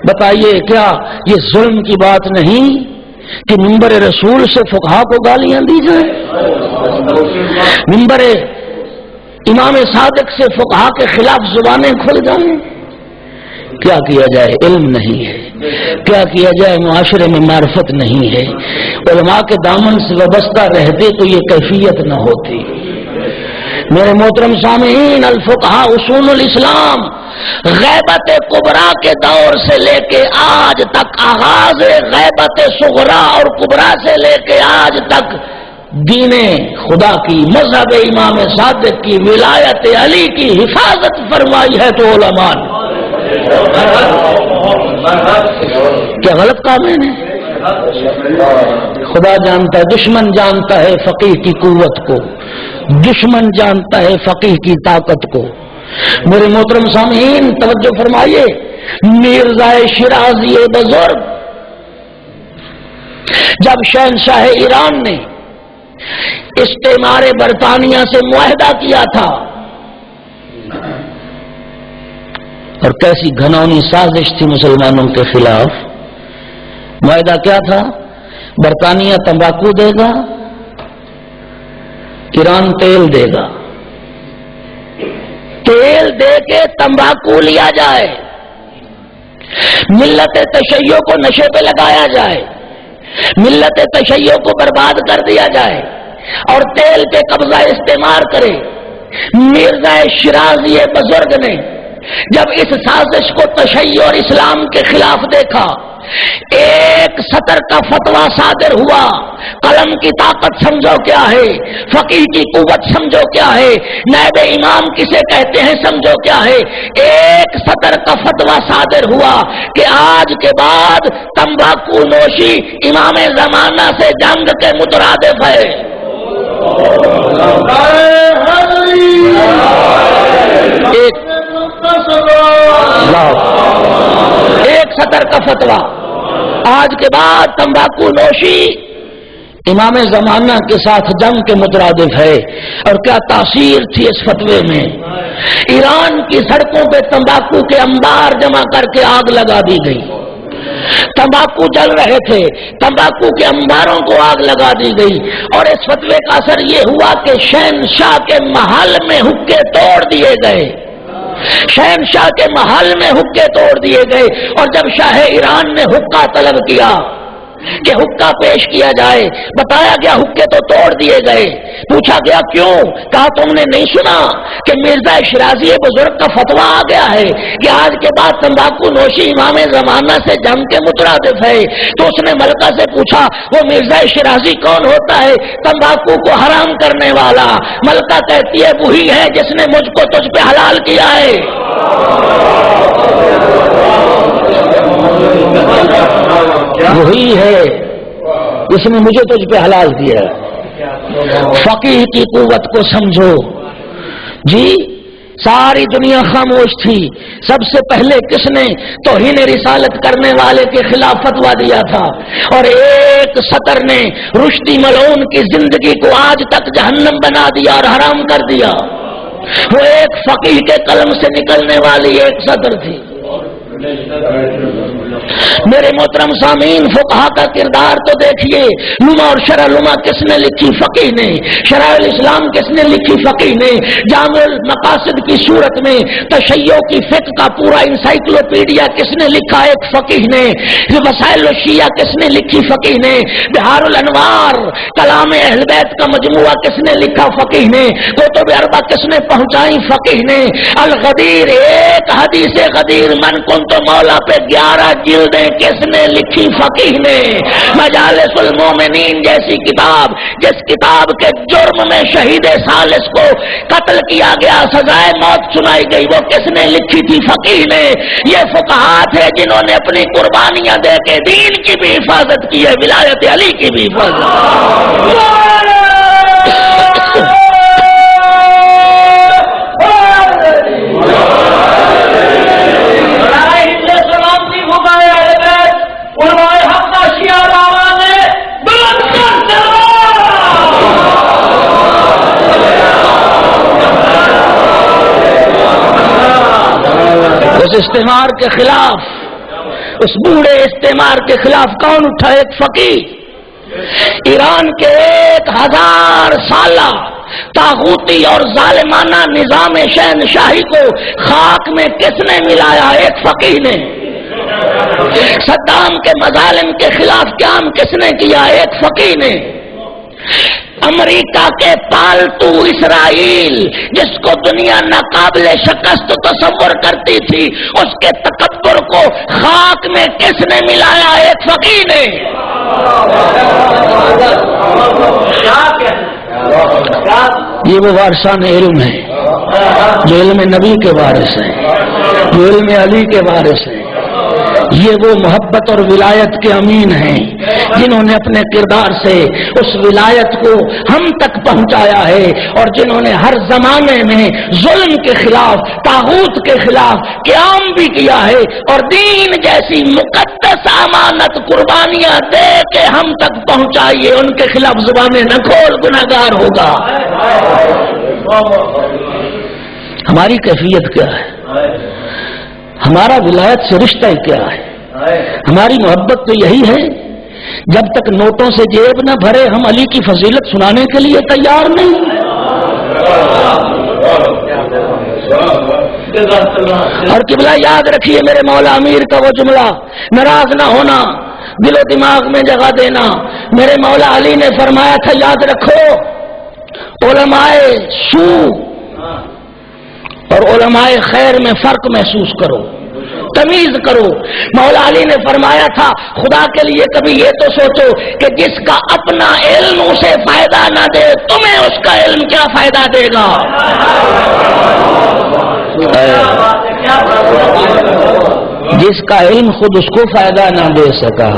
بتائیے کیا یہ ظلم کی بات نہیں کہ منبر رسول سے فقہا کو گالیاں دی جائیں؟ منبر امام صادق سے فقہا کے خلاف زبانیں کھل جائیں؟ کیا کیا جائے؟ علم نہیں ہے، کیا کیا جائے؟ معاشرے میں معرفت نہیں ہے۔ علماء کے دامن سے وابستہ رہتے تو یہ کیفیت نہ ہوتی۔ میرے محترم سامعین، الفقہاء اصول الاسلام غیبت کبریٰ کے دور سے لے کے آج تک، آغاز غیبت صغریٰ اور کبریٰ سے لے کے آج تک دین خدا کی، مذہب امام صادق کی، ولایت علی کی حفاظت فرمائی ہے تو علماء نے۔ کیا غلط کام ہے نے؟ خدا جانتا ہے، دشمن جانتا ہے فقیہ کی قوت کو، دشمن جانتا ہے فقیہ کی طاقت کو۔ میرے محترم سامعین توجہ فرمائیے، مرزا شیرازی بزرگ جب شہنشاہ ایران نے استعمار برطانیہ سے معاہدہ کیا تھا، اور کیسی گھنونی سازش تھی مسلمانوں کے خلاف۔ معاہدہ کیا تھا؟ برطانیہ تمباکو دے گا، ایران تیل دے گا، تیل دے کے تمباکو لیا جائے، ملت تشیع کو نشے پہ لگایا جائے، ملت تشیع کو برباد کر دیا جائے اور تیل پہ قبضہ استعمال کرے۔ مرزا شیرازی بزرگ نے جب اس سازش کو تشیع اور اسلام کے خلاف دیکھا، ایک سطر کا فتویٰ صادر ہوا۔ قلم کی طاقت سمجھو کیا ہے، فقیہ کی قوت سمجھو کیا ہے، نائب امام کسے کہتے ہیں سمجھو کیا ہے۔ ایک سطر کا فتویٰ صادر ہوا کہ آج کے بعد تمباکو نوشی امام زمانہ سے جنگ کے مترادف ہے۔ ایک سطر کا فتویٰ، آج کے بعد تمباکو نوشی امام زمانہ کے ساتھ جنگ کے مترادف ہے۔ اور کیا تاثیر تھی اس فتوے میں؟ ایران کی سڑکوں پہ تمباکو کے انبار جمع کر کے آگ لگا دی گئی، تمباکو جل رہے تھے، تمباکو کے انباروں کو آگ لگا دی گئی۔ اور اس فتوے کا اثر یہ ہوا کہ شہنشاہ کے محل میں حقے توڑ دیے گئے، شہنشاہ کے محل میں حقے توڑ دیے گئے۔ اور جب شاہ ایران نے حقہ طلب کیا کہ حقہ پیش کیا جائے، بتایا گیا حقے تو توڑ دیے گئے۔ پوچھا گیا کیوں؟ کہا تم نے نہیں سنا کہ مرزا شیرازی بزرگ کا فتویٰ آ گیا ہے کہ آج کے بعد تمباکو نوشی امام زمانہ سے جنگ کے مترادف ہے۔ تو اس نے ملکہ سے پوچھا وہ مرزا شیرازی کون ہوتا ہے؟ تمباکو کو حرام کرنے والا۔ ملکہ کہتی ہے وہی ہے جس نے مجھ کو تجھ پہ حلال کیا ہے۔ وہی ہے اس نے مجھے تجھ پہ حلال کیا۔ فقیہ کی قوت کو سمجھو جی۔ ساری دنیا خاموش تھی، سب سے پہلے کس نے توہین رسالت کرنے والے کے خلاف فتویٰ دیا تھا؟ اور ایک سطر نے رشدی ملعون کی زندگی کو آج تک جہنم بنا دیا اور حرام کر دیا۔ وہ ایک فقیہ کے قلم سے نکلنے والی ایک سطر تھی۔ میرے محترم سامعین، فقہا کا کردار تو دیکھیے۔ لما اور شرح لما کس نے لکھی؟ فقیہ نے۔ شرح الاسلام کس نے لکھی؟ فقیہ نے۔ جامع المقاصد کی صورت میں تشیع کی فقہ کا پورا انسائکلوپیڈیا کس نے لکھا؟ ایک فقیہ نے۔ وسائل الشیعہ کس نے لکھی؟ فقیہ نے۔ بہار الانوار کلام اہل بیت کا مجموعہ کس نے لکھا؟ فقیہ نے۔ کتب اربع کس نے پہنچائی؟ فقیہ نے۔ الغدیر، ایک حدیث غدیر من کن تو مولا پہ 11 جلدیں کس نے لکھی؟ فقیہ نے۔ مجالس المومنین جیسی کتاب، جس کتاب کے جرم میں شہید ثالث کو قتل کیا گیا، سزائے موت سنائی گئی، وہ کس نے لکھی تھی؟ فقیہ نے۔ یہ فقہاء تھے جنہوں نے اپنی قربانیاں دے کے دین کی بھی حفاظت کی ہے، ولایت علی کی بھی حفاظت۔ اس استعمار کے خلاف اس بوڑھے استعمار کے خلاف کون اٹھا؟ ایک فقیہ۔ ایران کے 1000 سالہ طاغوتی اور ظالمانہ نظام شہنشاہی کو خاک میں کس نے ملایا؟ ایک فقیہ نے۔ صدام کے مظالم کے خلاف قیام کس نے کیا؟ ایک فقیہ نے۔ امریکہ کے پالتو اسرائیل جس کو دنیا ناقابل شکست تصور کرتی تھی، اس کے تکبر کو خاک میں کس نے ملایا؟ ایک فقیہ نے۔ یہ وہ وارثان علم ہے جو علم نبی کے وارث ہیں، جو علم علی کے وارث ہیں۔ یہ وہ محبت اور ولایت کے امین ہیں جنہوں نے اپنے کردار سے اس ولایت کو ہم تک پہنچایا ہے، اور جنہوں نے ہر زمانے میں ظلم کے خلاف، طاغوت کے خلاف قیام بھی کیا ہے، اور دین جیسی مقدس امانت قربانیاں دے کے ہم تک پہنچائیے۔ ان کے خلاف زبانیں نہ کھول، گناہگار ہوگا۔ ہماری کیفیت کیا ہے؟ ہمارا ولایت سے رشتہ کیا ہے؟ ہماری محبت تو یہی ہے، جب تک نوٹوں سے جیب نہ بھرے ہم علی کی فضیلت سنانے کے لیے تیار نہیں۔ اور قبلہ یاد رکھیے میرے مولا امیر کا وہ جملہ، ناراض نہ ہونا، دل و دماغ میں جگہ دینا۔ میرے مولا علی نے فرمایا تھا، یاد رکھو، علماء سو اور علماء خیر میں فرق محسوس کرو، تمیز کرو۔ مولا علی نے فرمایا تھا، خدا کے لیے کبھی یہ تو سوچو کہ جس کا اپنا علم اسے فائدہ نہ دے، تمہیں اس کا علم کیا فائدہ دے گا؟ جس کا علم خود اس کو فائدہ نہ دے سکا،